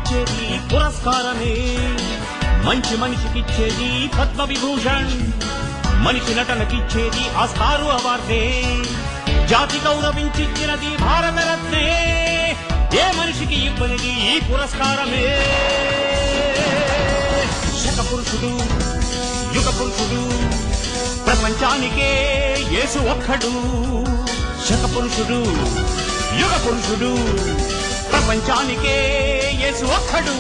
ఇచ్చేది పురస్కారమే, మంచి మనిషికిచ్చేది పద్మ విభూషణ్, మనిషి నటనకిచ్చేది ఆస్కారు అవార్డే, జాతి గౌరవించిచ్చినది భారతరత్నే, ఏ మనిషికి ఇవ్వనిది ఈ పురస్కారమే. శక పురుషుడు, యుగ పురుషుడు, ప్రపంచానికే యేసు ఒక్కడు. శక పురుషుడు, యుగ పురుషుడు, ప్రపంచానికే యేసు ఒక్కడు.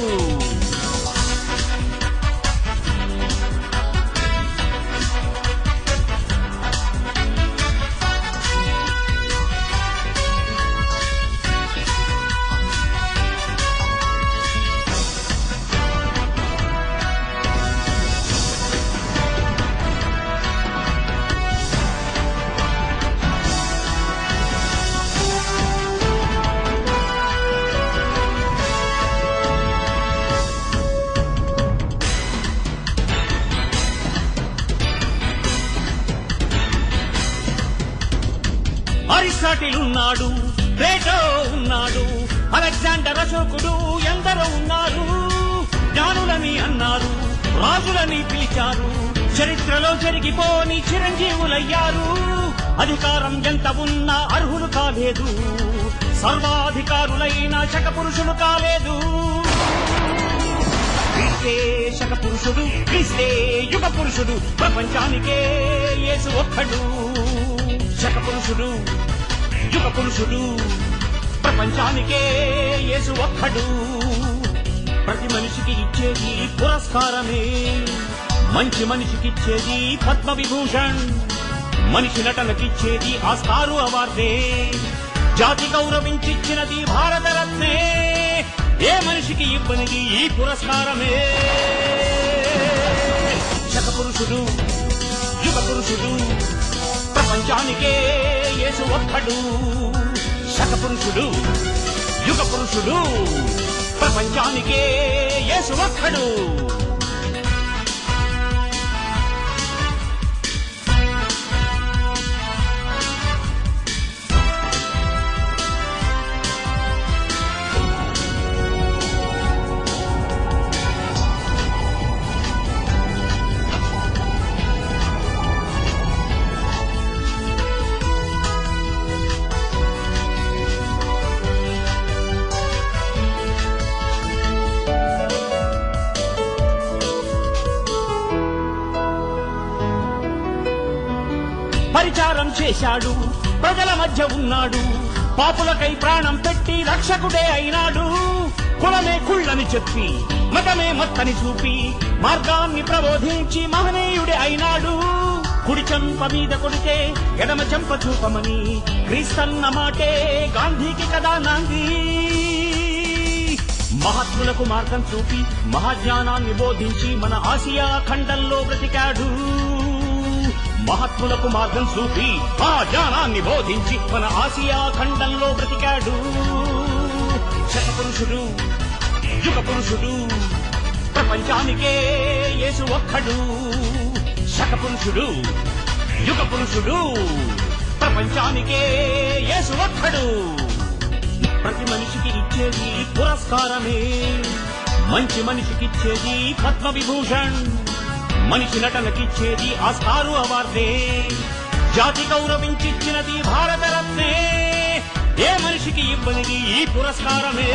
అరిస్టాటిల్ ఉన్నాడు, ప్లేటో ఉన్నాడు, అలెగ్జాండర్ అశోకుడు, ఎందరో ఉన్నారు. జ్ఞానులని అన్నారు, రాజులని పిలిచారు, చరిత్రలో జరిగిపోని చిరంజీవులయ్యారు. అధికారం ఎంత ఉన్నా అర్హులు కాలేదు, సర్వాధికారులైన శక పురుషులు కాలేదు. క్రీస్తే శక పురుషుడు, క్రీస్తే యుగ పురుషుడు, ప్రపంచానికే యేసు ఒక్కడు. శక పురుషుడు, యుగ పురుషుడు, ప్రపంచానికే యేసు ఒక్కడు. ప్రతి మనిషికి ఇచ్చేది పురస్కారమే, మంచి మనిషికిచ్చేది పద్మ విభూషణ్, మనిషి నటనకిచ్చేది ఆస్కారు అవార్డే, జాతి గౌరవించిచ్చినది భారతరత్నే, ఏ మనిషికి ఇవ్వనిది ఈ పురస్కారమే. శక పురుషుడు, యుగ పురుషుడు, ప్రపంచానికే యేసు ఒక్కడు. శక పురుషుడు, యుగ పురుషుడు, ప్రపంచానికే యేసు ఒక్కడు. పరిచారం చేశాడు, ప్రజల మధ్య ఉన్నాడు, పాపులకై ప్రాణం పెట్టి రక్షకుడే అయినాడు. కులమే కుళ్ళని చెప్పి, మతమే మత్తని చూపి, మార్గాన్ని ప్రబోధించి మహనీయుడే అయినాడు. కుడి చెంప మీద కొడితే ఎడమ చెంప చూపమని క్రీస్తన్న మాటే గాంధీకి కదా నాంది. మహాత్ములకు మార్గం చూపి మహాజ్ఞానాన్ని బోధించి మన ఆసియా ఖండంలో బ్రతికాడు. మహాత్ములకు మార్గం చూపి ఆ జ్ఞానాన్ని బోధించి మన ఆసియా ఖండంలో బ్రతికాడు. శక పురుషుడు, యుగ పురుషుడు, ప్రపంచానికే యేసు ఒక్కడు. శక పురుషుడు, యుగ పురుషుడు, ప్రపంచానికే యేసు ఒక్కడు. ప్రతి మనిషికి ఇచ్చేది పురస్కారమే, మంచి మనిషికిచ్చేది పద్మ విభూషణ్, మనిషి నటనకిచ్చేది ఆస్కారు అవార్డే, జాతి గౌరవించిచ్చినది భారతరత్నే, ఏ మనిషికి ఇవ్వనిది ఈ పురస్కారమే.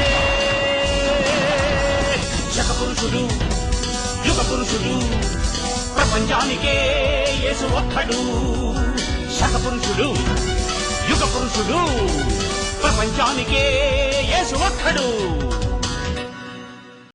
శక పురుషుడు, యుగ పురుషుడు, ప్రపంచానికే యేసు ఒక్కడు. శక పురుషుడు, యుగ పురుషుడు, ప్రపంచానికే యేసు ఒక్కడు.